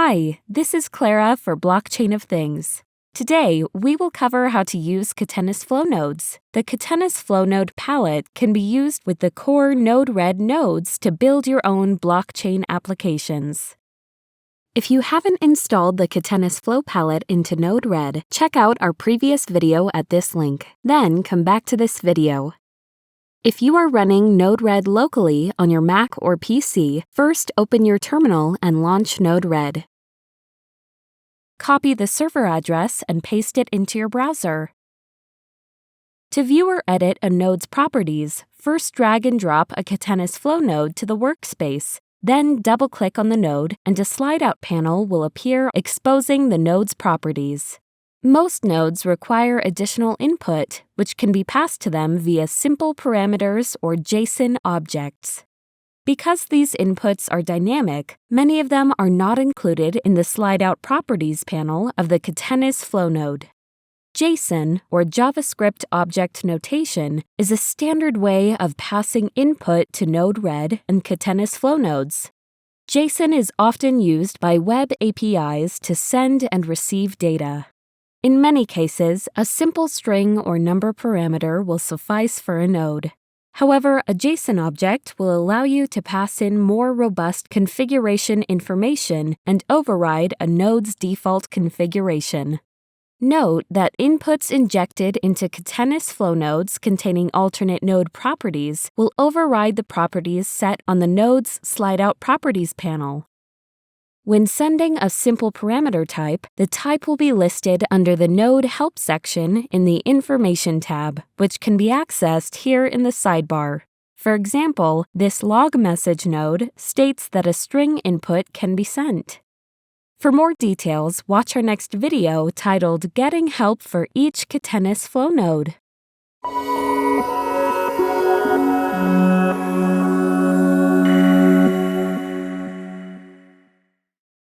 Hi, this is Clara for Blockchain of Things. Today, we will cover how to use Catenis Flow Nodes. The Catenis Flow Node palette can be used with the core Node-RED nodes to build your own blockchain applications. If you haven't installed the Catenis Flow palette into Node-RED, check out our previous video at this link. Then come back to this video. If you are running Node-RED locally on your Mac or PC, first open your terminal and launch Node-RED. Copy the server address and paste it into your browser. To view or edit a node's properties, first drag and drop a Catenis Flow node to the workspace. Then double-click on the node and a slide-out panel will appear exposing the node's properties. Most nodes require additional input, which can be passed to them via simple parameters or JSON objects. Because these inputs are dynamic, many of them are not included in the slide-out properties panel of the Catenis Flow node. JSON, or JavaScript Object Notation, is a standard way of passing input to Node-RED and Catenis Flow nodes. JSON is often used by web APIs to send and receive data. In many cases, a simple string or number parameter will suffice for a node. However, a JSON object will allow you to pass in more robust configuration information and override a node's default configuration. Note that inputs injected into Catenis Flow nodes containing alternate node properties will override the properties set on the node's slide-out properties panel. When sending a simple parameter type, the type will be listed under the Node Help section in the Information tab, which can be accessed here in the sidebar. For example, this log message node states that a string input can be sent. For more details, watch our next video titled Getting Help for Each Catenis Flow Node.